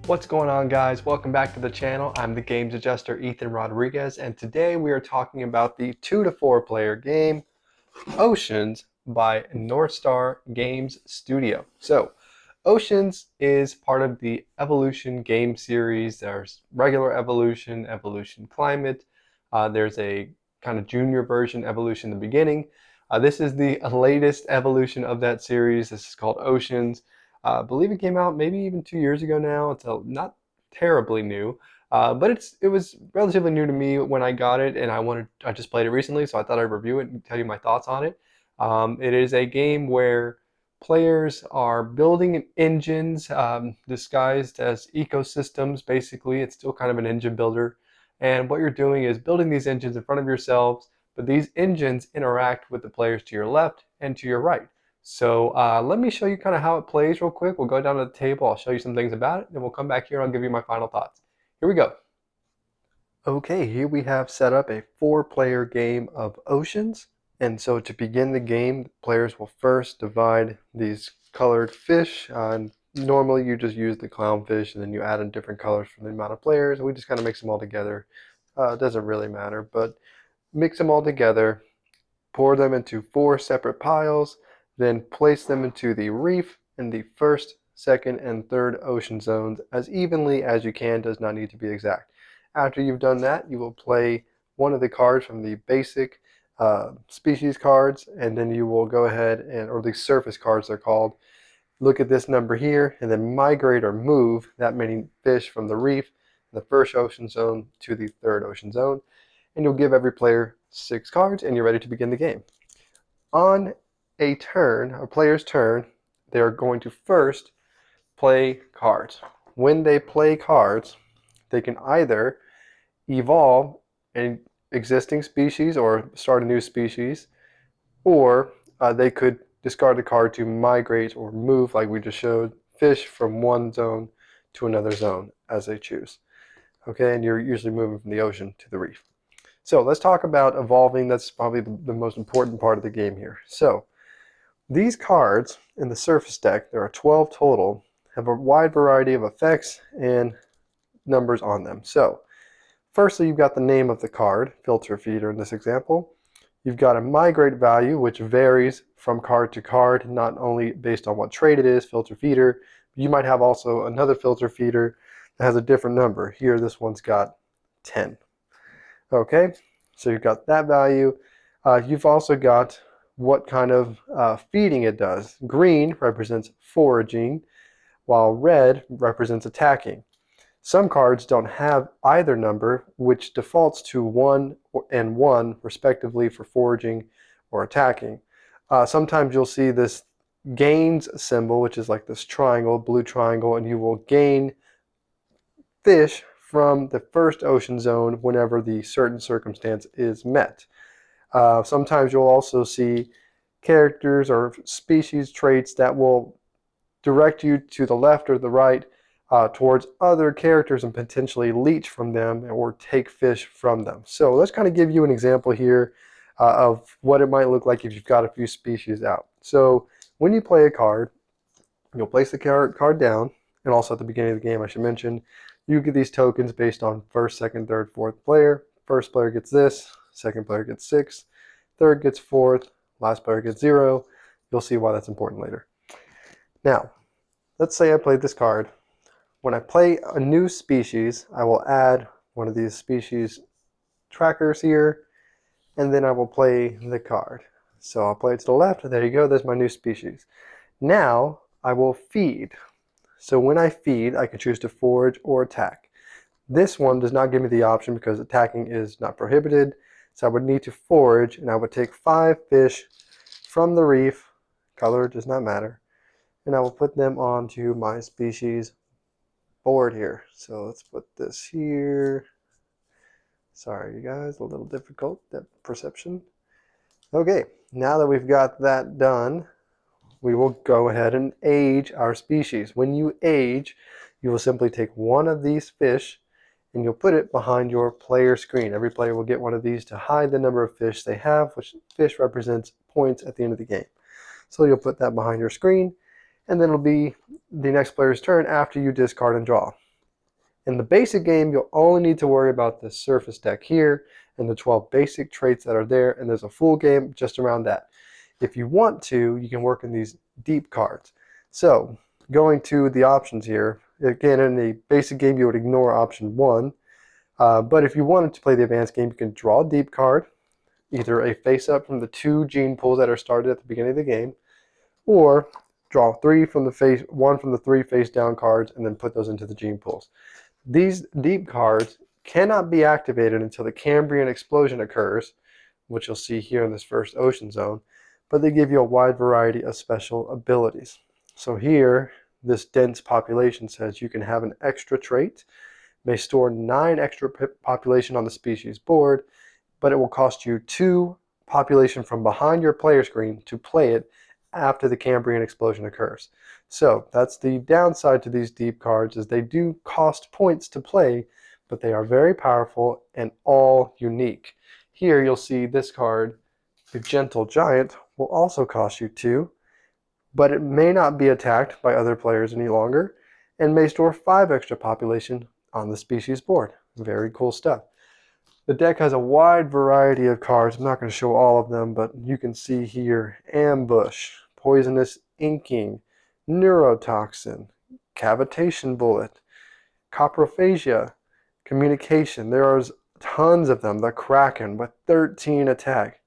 What's going on, guys? Welcome back to the channel. I'm the games adjuster Ethan Rodriguez, and today we are talking about the 2 to 4 player game Oceans by North Star Games Studio. So Oceans is part of the Evolution game series. There's regular Evolution, Evolution Climate. There's a kind of junior version, Evolution in the beginning. This is the latest evolution of that series. This is called Oceans. I believe it came out maybe even 2 years ago now. It's not terribly new, but it was relatively new to me when I got it, and I just played it recently, so I thought I'd review it and tell you my thoughts on it. It is a game where players are building engines disguised as ecosystems. Basically, it's still kind of an engine builder, and what you're doing is building these engines in front of yourselves, but these engines interact with the players to your left and to your right. So let me show you kind of how it plays real quick. We'll go down to the table, I'll show you some things about it, then we'll come back here and I'll give you my final thoughts. Here we go. Okay, here we have set up a 4-player game of Oceans. And so to begin the game, players will first divide these colored fish. Normally you just use the clownfish and then you add in different colors for the amount of players. We just kind of mix them all together. It doesn't really matter, but mix them all together, pour them into 4 separate piles, then place them into the reef in the first, second, and third ocean zones as evenly as you can. Does not need to be exact. After you've done that, you will play one of the cards from the basic species cards, and then you will go ahead and, or the surface cards they're called, look at this number here, and then migrate or move that many fish from the reef, the first ocean zone, to the third ocean zone, and you'll give every player 6 cards, and you're ready to begin the game. On a player's turn, they're going to first play cards. When they play cards, they can either evolve an existing species or start a new species, or they could discard the card to migrate or move, like we just showed, fish from one zone to another zone as they choose. Okay, and you're usually moving from the ocean to the reef. So let's talk about evolving. That's probably the most important part of the game here. So these cards in the surface deck, there are 12 total, have a wide variety of effects and numbers on them. So firstly, you've got the name of the card, filter feeder in this example. You've got a migrate value, which varies from card to card, not only based on what trait it is, filter feeder. You might have also another filter feeder that has a different number. Here, this one's got 10. Okay, so you've got that value. You've also got what kind of feeding it does. Green represents foraging, while red represents attacking. Some cards don't have either number, which defaults to 1 and 1 respectively for foraging or attacking. Sometimes you'll see this gains symbol, which is like this triangle, blue triangle, and you will gain fish from the first ocean zone whenever the certain circumstance is met. Sometimes you'll also see characters or species traits that will direct you to the left or the right towards other characters and potentially leech from them or take fish from them. So let's kind of give you an example here of what it might look like if you've got a few species out. So when you play a card, you'll place the card down, and also at the beginning of the game I should mention, you get these tokens based on first, second, third, fourth player. First player gets this, second player gets 6, third gets 4th, last player gets 0. You'll see why that's important later. Now, let's say I played this card. When I play a new species, I will add one of these species trackers here, and then I will play the card. So I'll play it to the left, there you go, there's my new species. Now, I will feed. So when I feed, I can choose to forage or attack. This one does not give me the option because attacking is not prohibited. So I would need to forage, and I would take 5 fish from the reef, color does not matter, and I will put them onto my species board here. So let's put this here. Sorry you guys, a little difficult, that perception. Okay, now that we've got that done, we will go ahead and age our species. When you age, you will simply take one of these fish and you'll put it behind your player screen. Every player will get one of these to hide the number of fish they have, which fish represents points at the end of the game. So you'll put that behind your screen, and then it'll be the next player's turn after you discard and draw. In the basic game, you'll only need to worry about the surface deck here and the 12 basic traits that are there, and there's a full game just around that. If you want to, you can work in these deep cards. So going to the options here, again, in the basic game, you would ignore option 1. But if you wanted to play the advanced game, you can draw a deep card, either a face-up from the 2 gene pools that are started at the beginning of the game, or draw 3 from the face, 1 from the 3 face-down cards, and then put those into the gene pools. These deep cards cannot be activated until the Cambrian explosion occurs, which you'll see here in this first ocean zone, but they give you a wide variety of special abilities. So here, this dense population says you can have an extra trait, may store 9 extra population on the species board, but it will cost you 2 population from behind your player screen to play it after the Cambrian explosion occurs. So that's the downside to these deep cards, is they do cost points to play, but they are very powerful and all unique. Here you'll see this card, the Gentle Giant, will also cost you 2, but it may not be attacked by other players any longer, and may store 5 extra population on the species board. Very cool stuff. The deck has a wide variety of cards. I'm not going to show all of them, but you can see here Ambush, Poisonous Inking, Neurotoxin, Cavitation Bullet, Coprophagia, Communication. There are tons of them. The Kraken with 13 attack.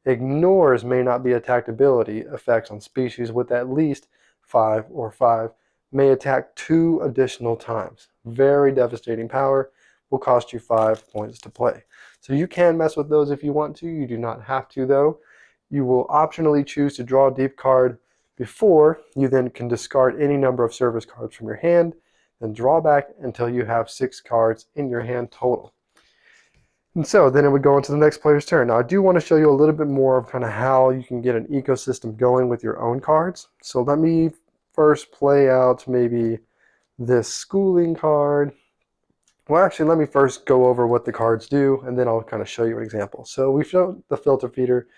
Ignores may not be attacked ability effects on species with at least 5 or 5. May attack 2 additional times. Very devastating power. Will cost you 5 points to play. So you can mess with those if you want to. You do not have to, though. You will optionally choose to draw a deep card before you then can discard any number of service cards from your hand, then draw back until you have 6 cards in your hand total. And so then it would go into the next player's turn. Now I do want to show you a little bit more of kind of how you can get an ecosystem going with your own cards. So let me first play out maybe this schooling card. Well, actually, let me first go over what the cards do, and then I'll kind of show you an example. So we showed the filter feeder,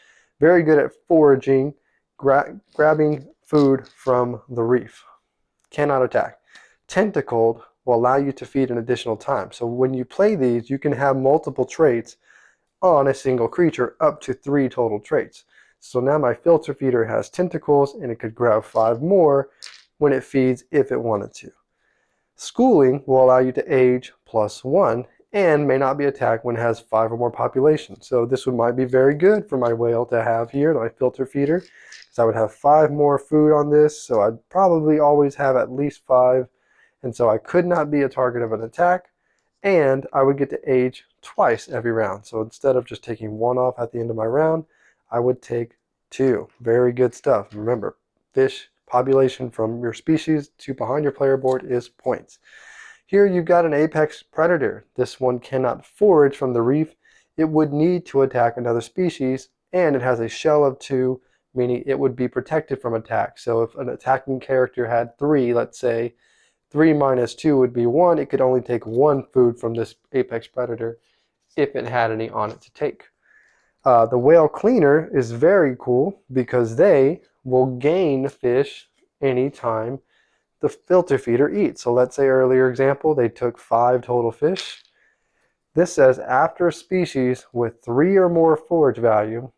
very good at foraging, grabbing food from the reef. Cannot attack. Tentacled will allow you to feed an additional time. So when you play these, you can have multiple traits on a single creature, up to 3 total traits. So now my filter feeder has tentacles, and it could grab 5 more when it feeds if it wanted to. Schooling will allow you to age +1 and may not be attacked when it has 5 or more population. So this might be very good for my whale to have here, my filter feeder, because I would have 5 more food on this, so I'd probably always have at least 5, and so I could not be a target of an attack, and I would get to age twice every round. So instead of just taking 1 off at the end of my round, I would take 2. Very good stuff. Remember, fish population from your species to behind your player board is points. Here you've got an apex predator. This one cannot forage from the reef. It would need to attack another species, and it has a shell of 2, meaning it would be protected from attack. So if an attacking character had 3, let's say, 3 minus 2 would be 1. It could only take 1 food from this apex predator if it had any on it to take. The whale cleaner is very cool because they will gain fish anytime the filter feeder eats. So let's say earlier example, they took 5 total fish. This says after a species with 3 or more forage value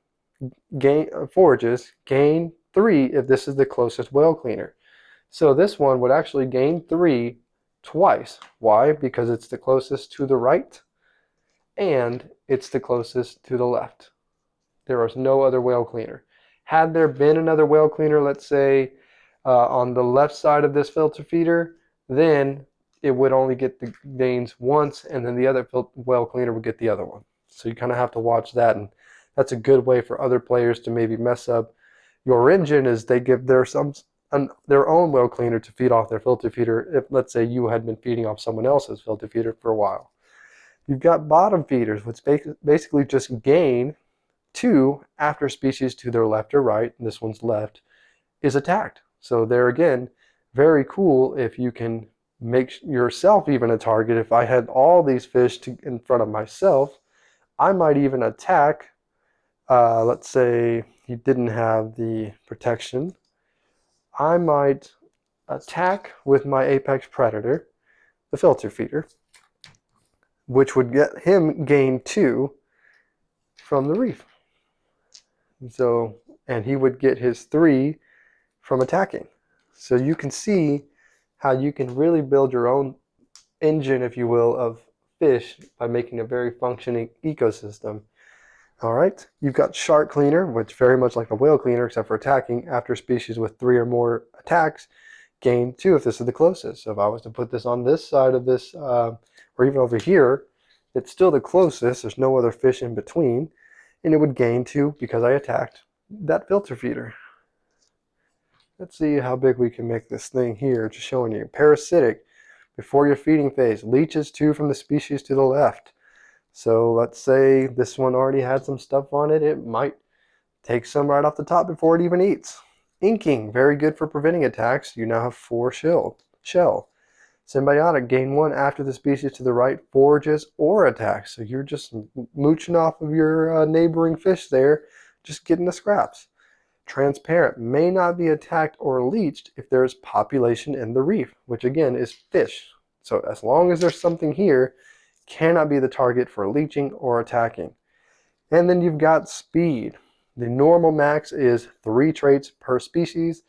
forages gain 3 if this is the closest whale cleaner. So this one would actually gain 3 twice. Why? Because it's the closest to the right and it's the closest to the left. There is no other whale cleaner. Had there been another whale cleaner, let's say on the left side of this filter feeder, then it would only get the gains once, and then the other whale cleaner would get the other one. So you kind of have to watch that, and that's a good way for other players to maybe mess up your engine, is they give their own whale cleaner to feed off their filter feeder if, let's say, you had been feeding off someone else's filter feeder for a while. You've got bottom feeders, which basically just gain 2 after species to their left or right, and this one's left, is attacked. So there again, very cool if you can make yourself even a target. If I had all these fish in front of myself, I might even attack. Let's say he didn't have the protection. I might attack with my apex predator, the filter feeder, which would get him gain 2 from the reef. So, and he would get his 3 from attacking. So you can see how you can really build your own engine, if you will, of fish by making a very functioning ecosystem. All right, you've got shark cleaner, which very much like a whale cleaner, except for attacking. After species with 3 or more attacks, gain 2 if this is the closest. So if I was to put this on this side of this, or even over here, it's still the closest. There's no other fish in between, and it would gain 2 because I attacked that filter feeder. Let's see how big we can make this thing here. Just showing you. Parasitic, before your feeding phase, leeches 2 from the species to the left. So let's say this one already had some stuff on it. It might take some right off the top before it even eats. Inking, very good for preventing attacks. You now have 4 shell. Symbiotic, gain 1 after the species to the right forages or attacks. So you're just mooching off of your neighboring fish there, just getting the scraps. Transparent, may not be attacked or leached if there is population in the reef, which again is fish. So as long as there's something here, cannot be the target for leaching or attacking. And then you've got speed. The normal max is 3 traits per species.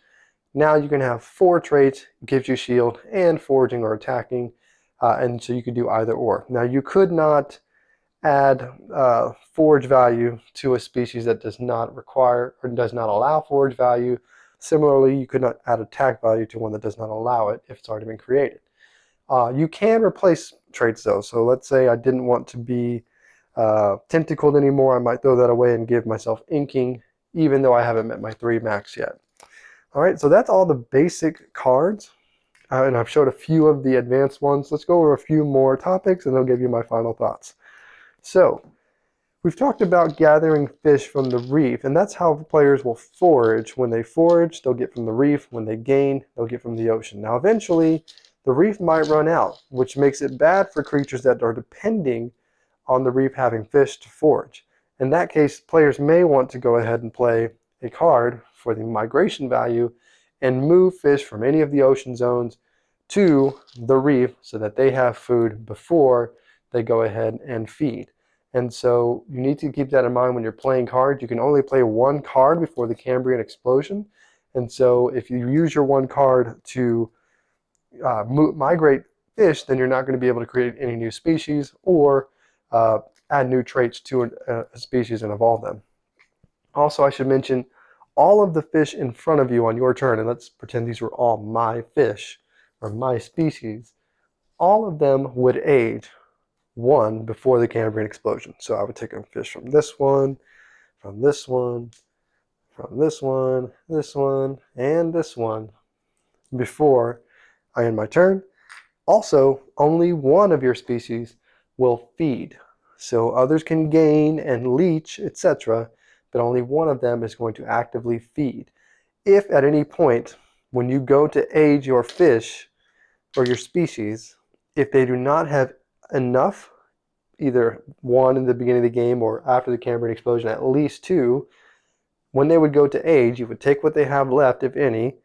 Now you can have 4 traits, gives you shield and foraging or attacking, and so you could do either or. Now you could not add forage value to a species that does not require or does not allow forage value. Similarly, you could not add attack value to one that does not allow it if it's already been created. You can replace traits though. So let's say I didn't want to be tentacled anymore. I might throw that away and give myself inking, even though I haven't met my 3 max yet. All right, so that's all the basic cards. And I've showed a few of the advanced ones. Let's go over a few more topics and I'll give you my final thoughts. So we've talked about gathering fish from the reef, and that's how players will forage. When they forage, they'll get from the reef. When they gain, they'll get from the ocean. Now eventually, the reef might run out, which makes it bad for creatures that are depending on the reef having fish to forage. In that case, players may want to go ahead and play a card for the migration value and move fish from any of the ocean zones to the reef so that they have food before they go ahead and feed. And so you need to keep that in mind when you're playing cards. You can only play 1 card before the Cambrian explosion. And so if you use your 1 card to migrate fish, then you're not going to be able to create any new species or add new traits to a species and evolve them. Also, I should mention all of the fish in front of you on your turn, and let's pretend these were all my fish or my species, all of them would age 1 before the Cambrian explosion. So I would take a fish from this one, from this one, from this one, this one, and this one before I end my turn. Also, only 1 of your species will feed. So others can gain and leech, etc., but only 1 of them is going to actively feed. If at any point when you go to age your fish or your species, if they do not have enough, either 1 in the beginning of the game or after the Cambrian explosion, at least 2, when they would go to age, you would take what they have left, if any,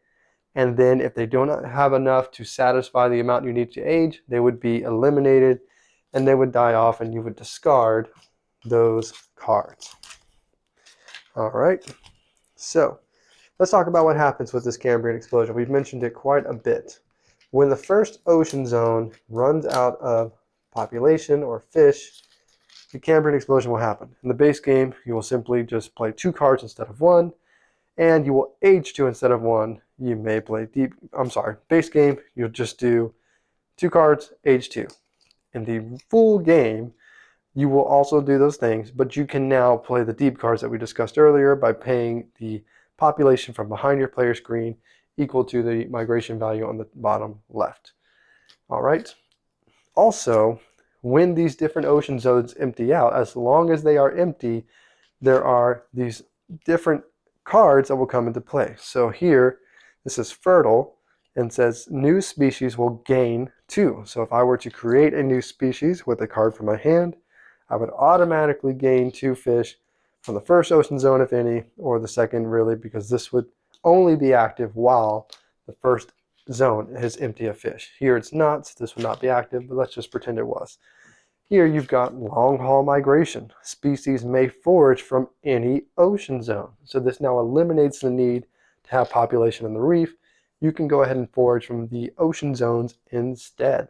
and then if they do not have enough to satisfy the amount you need to age, they would be eliminated and they would die off and you would discard those cards. All right, so let's talk about what happens with this Cambrian explosion. We've mentioned it quite a bit. When the first ocean zone runs out of population or fish, the Cambrian explosion will happen. In the base game, you will simply just play 2 cards instead of 1, and you will age 2 instead of 1. You may play base game, you'll just do 2 cards, age 2. In the full game, you will also do those things, but you can now play the deep cards that we discussed earlier by paying the population from behind your player screen equal to the migration value on the bottom left. All right. Also, when these different ocean zones empty out, as long as they are empty, there are these different cards that will come into play. So here, this is fertile and says new species will gain 2. So if I were to create a new species with a card from my hand, I would automatically gain 2 fish from the first ocean zone, if any, or the second, really, because this would only be active while the first zone is empty of fish. Here it's not, so this would not be active, but let's just pretend it was. Here you've got long haul migration. Species may forage from any ocean zone. So this now eliminates the need to have population in the reef. You can go ahead and forage from the ocean zones instead.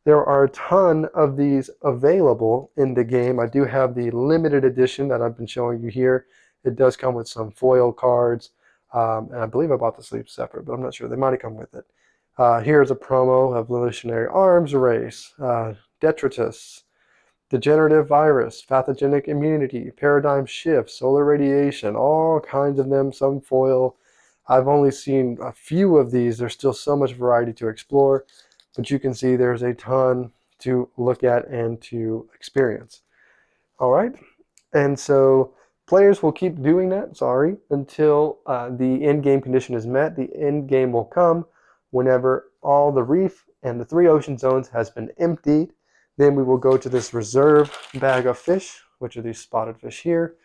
There are a ton of these available in the game. I do have the limited edition that I've been showing you here. It does come with some foil cards, and I believe I bought the sleeves separate, but I'm not sure. They might have come with it. Here's a promo of Evolutionary Arms Race, Detritus, Degenerative Virus, Pathogenic Immunity, Paradigm Shift, Solar Radiation, all kinds of them, some foil. I've only seen a few of these. There's still so much variety to explore, but you can see there's a ton to look at and to experience. All right, and so players will keep doing that, until the end game condition is met. The end game will come whenever all the reef and the 3 ocean zones has been emptied. Then we will go to this reserve bag of fish, which are these spotted fish here.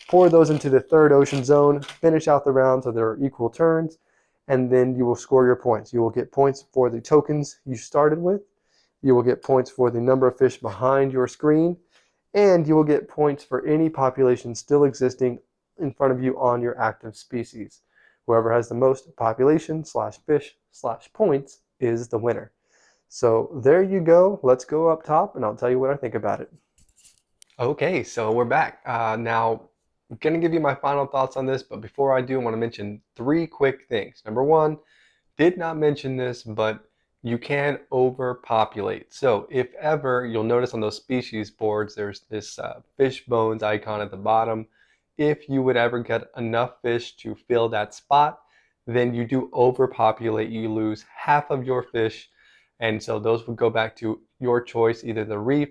Pour those into the 3rd ocean zone, finish out the round so there are equal turns, and then you will score your points. You will get points for the tokens you started with. You will get points for the number of fish behind your screen, and you will get points for any population still existing in front of you on your active species. Whoever has the most population/fish/points is the winner. So there you go. Let's go up top and I'll tell you what I think about it. Okay, so we're back. Now, I'm going to give you my final thoughts on this, but before I do, I want to mention 3 quick things. Number 1, did not mention this, but you can overpopulate. So if ever, you'll notice on those species boards, there's this fish bones icon at the bottom. If you would ever get enough fish to fill that spot, then you do overpopulate. You lose half of your fish. And so those would go back to your choice, either the reef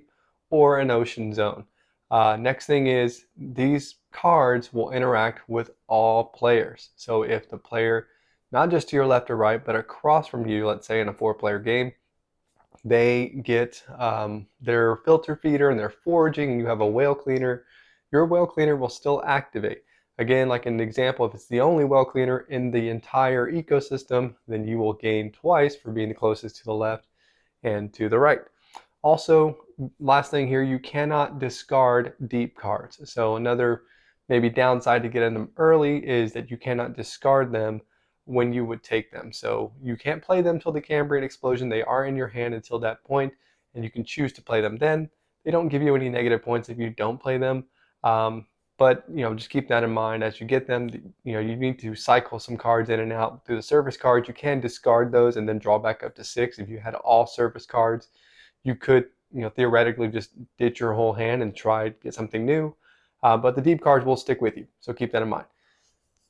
or an ocean zone. Next thing is these cards will interact with all players. So if the player, not just to your left or right, but across from you, let's say in a 4-player game, they get their filter feeder and they're foraging and you have a whale cleaner, your whale cleaner will still activate. Again, like an example, if it's the only well cleaner in the entire ecosystem, then you will gain twice for being the closest to the left and to the right. Also, last thing here, you cannot discard deep cards. So another maybe downside to getting them early is that you cannot discard them when you would take them. So you can't play them till the Cambrian explosion. They are in your hand until that point, and you can choose to play them then. They don't give you any negative points if you don't play them. But just keep that in mind as you get them. You need to cycle some cards in and out through the service cards. You can discard those and then draw back up to 6. If you had all service cards, you could theoretically just ditch your whole hand and try to get something new. But the deep cards will stick with you, so keep that in mind.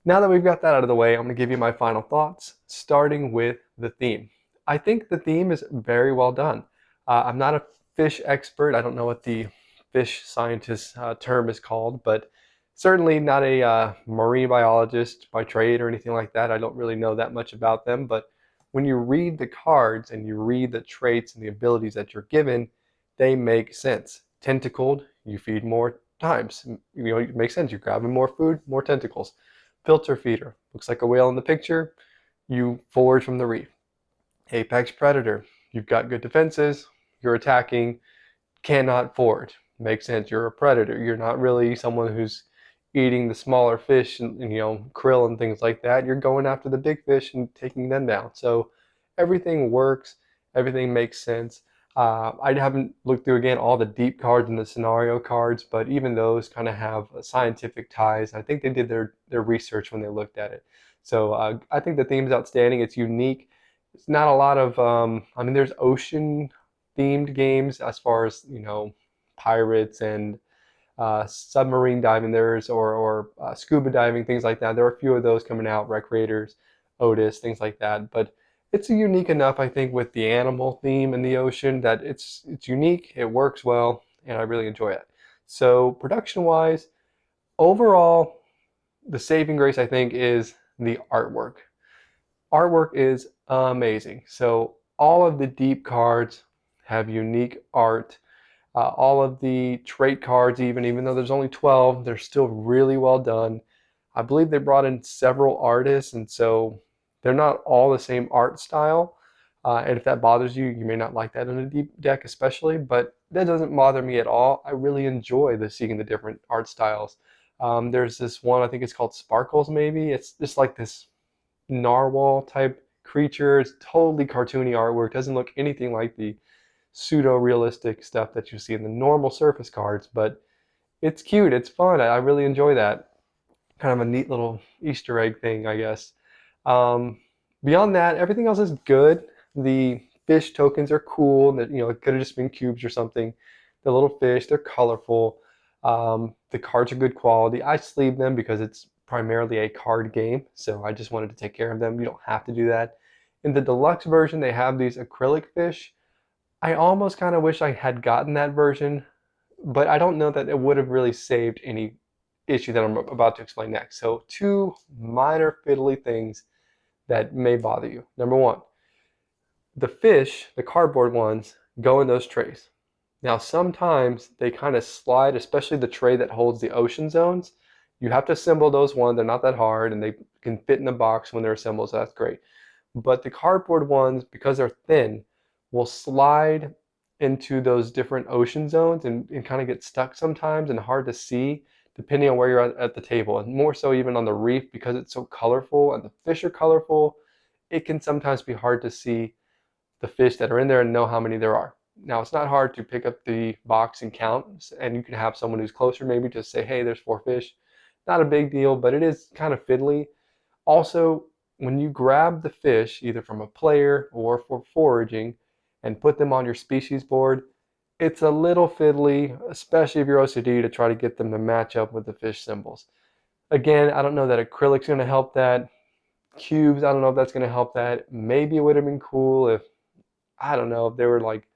Now that we've got that out of the way, I'm going to give you my final thoughts, starting with the theme. I think the theme is very well done. I'm not a fish expert. I don't know what the fish scientist term is called, but certainly not a marine biologist by trade or anything like that. I don't really know that much about them, but when you read the cards and you read the traits and the abilities that you're given, they make sense. Tentacled, you feed more times. It makes sense. You're grabbing more food, more tentacles. Filter feeder, looks like a whale in the picture. You forage from the reef. Apex predator, you've got good defenses. You're attacking, cannot forage. Makes sense. You're a predator. You're not really someone who's eating the smaller fish and krill and things like that. You're going after the big fish and taking them down. So everything works. Everything makes sense. I haven't looked through again all the deep cards and the scenario cards, but even those kind of have scientific ties. I think they did their research when they looked at it. So I think the theme is outstanding. It's unique. It's not a lot of there's ocean themed games as far as pirates and submarine diving, or scuba diving, things like that. There are a few of those coming out, Recreators, Otis, things like that. But it's unique enough, I think, with the animal theme in the ocean that it's unique, it works well, and I really enjoy it. So production-wise, overall, the saving grace, I think, is the artwork. Artwork is amazing. So all of the deep cards have unique art. All of the trait cards, even though there's only 12, they're still really well done. I believe they brought in several artists, and so they're not all the same art style, And if that bothers you, you may not like that in a deep deck especially, but that doesn't bother me at all. I really enjoy seeing the different art styles. There's this one, I think it's called Sparkles maybe. It's just like this narwhal type creature. It's totally cartoony artwork. Doesn't look anything like the pseudo-realistic stuff that you see in the normal Surface cards, but it's cute. It's fun. I really enjoy that. Kind of a neat little Easter egg thing, I guess. Um, Beyond that, everything else is good. The fish tokens are cool. That it could have just been cubes or something. The little fish, they're colorful. The cards are good quality. I sleeve them because it's primarily a card game, so I just wanted to take care of them. You don't have to do that. In the deluxe version, they have these acrylic fish. I almost kind of wish I had gotten that version, but I don't know that it would have really saved any issue that I'm about to explain next. So two minor fiddly things that may bother you. Number one, the fish, the cardboard ones, go in those trays. Now sometimes they kind of slide, especially the tray that holds the ocean zones. You have to assemble those ones. They're not that hard and they can fit in the box when they're assembled, so that's great. But the cardboard ones, because they're thin, will slide into those different ocean zones and kind of get stuck sometimes and hard to see depending on where you're at the table. And more so even on the reef, because it's so colorful and the fish are colorful, it can sometimes be hard to see the fish that are in there and know how many there are. Now, it's not hard to pick up the box and count, and you can have someone who's closer maybe just say, hey, there's 4 fish. Not a big deal, but it is kind of fiddly. Also, when you grab the fish, either from a player or for foraging, and put them on your species board, it's a little fiddly, especially if you're OCD, to try to get them to match up with the fish symbols. Again, I don't know that acrylic's going to help that. Cubes, I don't know if that's going to help that. Maybe it would have been cool if, I don't know, if they were like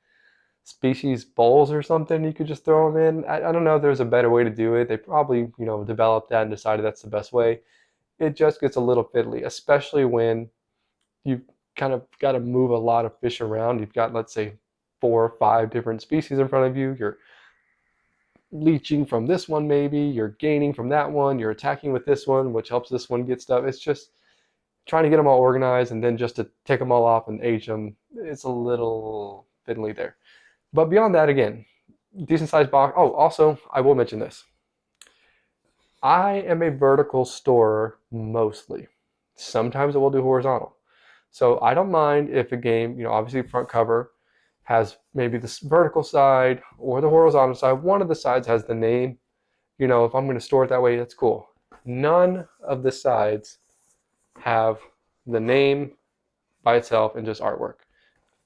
species bowls or something you could just throw them in. I don't know if there's a better way to do it. They probably, developed that and decided that's the best way. It just gets a little fiddly, especially when you've kind of got to move a lot of fish around. You've got, let's say, 4 or 5 different species in front of you. You're leeching from this one maybe, you're gaining from that one, you're attacking with this one, which helps this one get stuff. It's just trying to get them all organized and then just to take them all off and age them. It's a little fiddly there. But beyond that, again, decent sized box. Oh, also, I will mention this. I am a vertical storer mostly. Sometimes I will do horizontal. So I don't mind if a game, obviously front cover has maybe this vertical side or the horizontal side. One of the sides has the name. If I'm going to store it that way, that's cool. None of the sides have the name by itself and just artwork.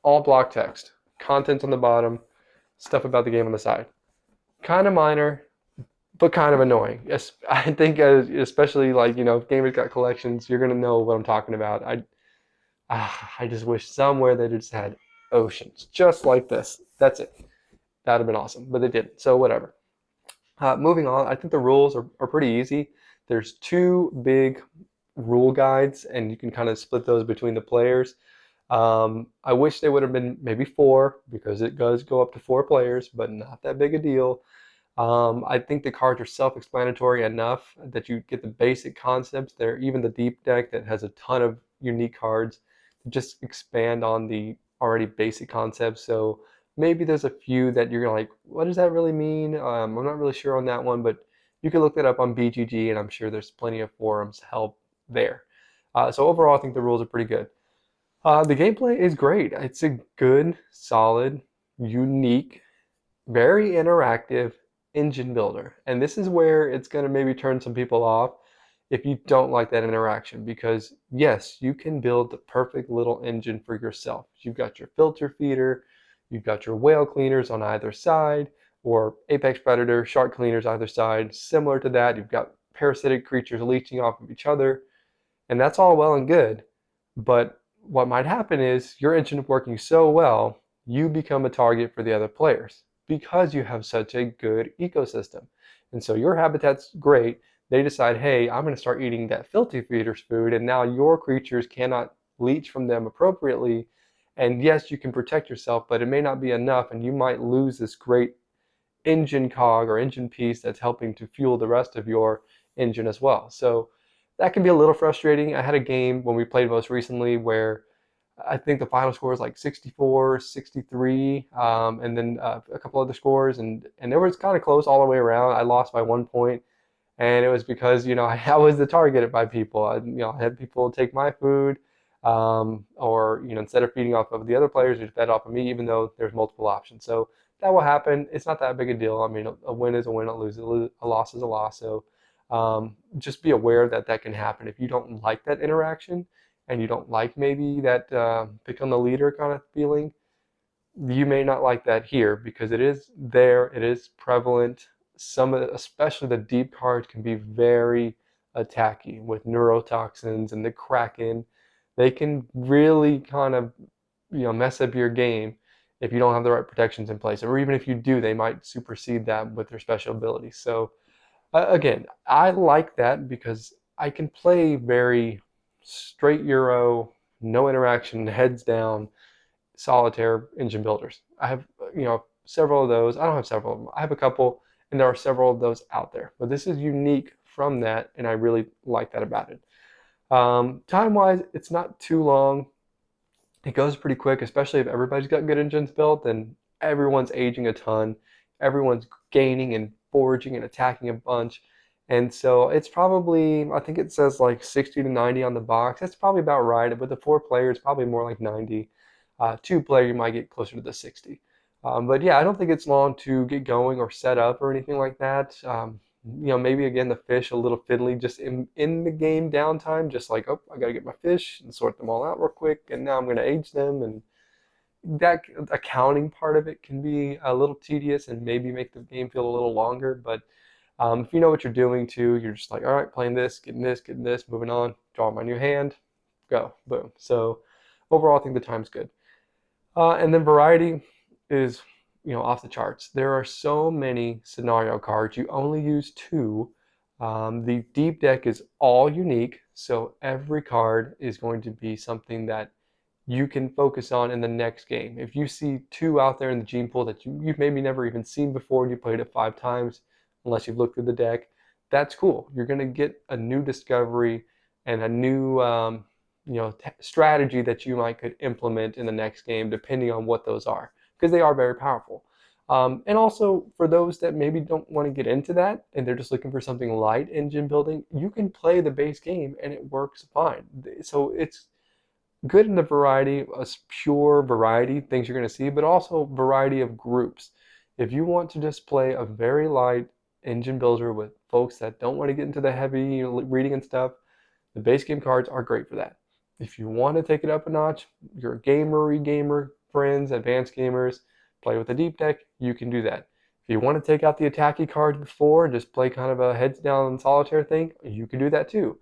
All block text. Content on the bottom, stuff about the game on the side. Kind of minor, but kind of annoying. Yes, I think especially like, if gamers got collections, you're going to know what I'm talking about. I just wish somewhere they just had oceans, just like this. That's it. That would have been awesome, but they didn't, so whatever. Moving on, I think the rules are pretty easy. There's 2 big rule guides, and you can kind of split those between the players. I wish they would have been maybe 4, because it does go up to 4 players, but not that big a deal. I think the cards are self-explanatory enough that you get the basic concepts there. Even the deep deck that has a ton of unique cards just expand on the already basic concepts. So maybe there's a few that you're like, what does that really mean? I'm not really sure on that one, but you can look that up on BGG, and I'm sure there's plenty of forums to help there. So overall, I think the rules are pretty good. The gameplay is great. It's a good, solid, unique, very interactive engine builder. And this is where it's going to maybe turn some people off if you don't like that interaction, because yes, you can build the perfect little engine for yourself. You've got your filter feeder, you've got your whale cleaners on either side, or apex predator, shark cleaners either side. Similar to that, you've got parasitic creatures leeching off of each other, and that's all well and good. But what might happen is your engine working so well, you become a target for the other players because you have such a good ecosystem. And so your habitat's great. They decide, hey, I'm going to start eating that filter feeder's food, and now your creatures cannot leech from them appropriately. And yes, you can protect yourself, but it may not be enough, and you might lose this great engine cog or engine piece that's helping to fuel the rest of your engine as well. So that can be a little frustrating. I had a game when we played most recently where I think the final score was like 64, 63, and then a couple other scores, and it was kind of close all the way around. I lost by 1 point, and it was because I was the targeted by people. I had people take my food, or instead of feeding off of the other players, they fed off of me, even though there's multiple options. So that will happen. It's not that big a deal. I mean, a win is a win, a loss is a loss. So just be aware that that can happen if you don't like that interaction and you don't like maybe that pick on the leader kind of feeling. You may not like that here because it is there, it is prevalent. Some of especially the deep cards can be very attacky with neurotoxins and the Kraken. They can really kind of mess up your game if you don't have the right protections in place, or even if you do, they might supersede that with their special abilities. So again, I like that because I can play very straight Euro, no interaction, heads down, solitaire engine builders. I have, several of those. I don't have several of them. I have a couple, and there are several of those out there. But this is unique from that, and I really like that about it. Time-wise, it's not too long. It goes pretty quick, especially if everybody's got good engines built and everyone's aging a ton. Everyone's gaining and foraging and attacking a bunch. And so it's probably, I think it says like 60 to 90 on the box. That's probably about right. With the 4 player, it's probably more like 90. 2 player, you might get closer to the 60. But yeah, I don't think it's long to get going or set up or anything like that. Maybe again the fish a little fiddly just in the game downtime, just like, oh, I gotta get my fish and sort them all out real quick, and now I'm gonna age them, and that accounting part of it can be a little tedious and maybe make the game feel a little longer. But if you know what you're doing too, you're just like, all right, playing this, getting this, moving on, draw my new hand, go, boom. So overall, I think the time's good. And then variety is, off the charts. There are so many scenario cards. You only use 2. The deep deck is all unique, so every card is going to be something that you can focus on in the next game. If you see 2 out there in the gene pool that you've maybe never even seen before and you played it 5 times, unless you've looked through the deck, that's cool. You're going to get a new discovery and a new strategy that you might could implement in the next game, depending on what those are, because they are very powerful. And also for those that maybe don't want to get into that and they're just looking for something light engine building, you can play the base game and it works fine. So it's good in the variety, a pure variety, things you're going to see, but also variety of groups. If you want to just play a very light engine builder with folks that don't want to get into the heavy reading and stuff, the base game cards are great for that. If you want to take it up a notch, you're a gamer friends, advanced gamers, play with the deep deck, you can do that. If you want to take out the attacky cards before and just play kind of a heads down solitaire thing, you can do that too.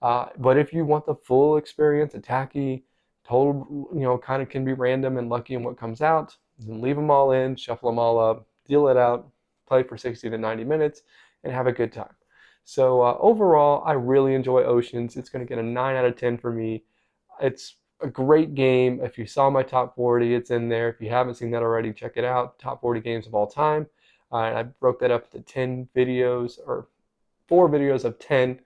But if you want the full experience, attacky, total, kind of can be random and lucky in what comes out, then leave them all in, shuffle them all up, deal it out, play for 60 to 90 minutes, and have a good time. So overall, I really enjoy Oceans. It's going to get a 9 out of 10 for me. It's a great game. If you saw my top 40, it's in there. If you haven't seen that already, check it out. Top 40 games of all time. And I broke that up into 10 videos, or 4 videos of 10.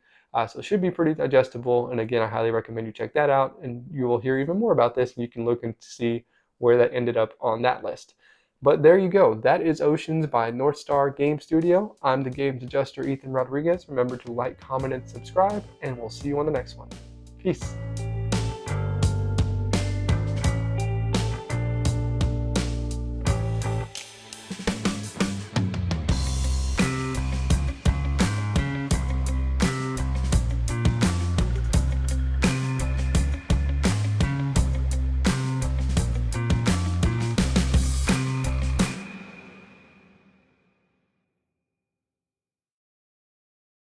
So it should be pretty digestible. And again, I highly recommend you check that out. And you will hear even more about this. And you can look and see where that ended up on that list. But there you go. That is Oceans by North Star Game Studio. I'm the Games Adjuster, Ethan Rodriguez. Remember to like, comment, and subscribe. And we'll see you on the next one. Peace.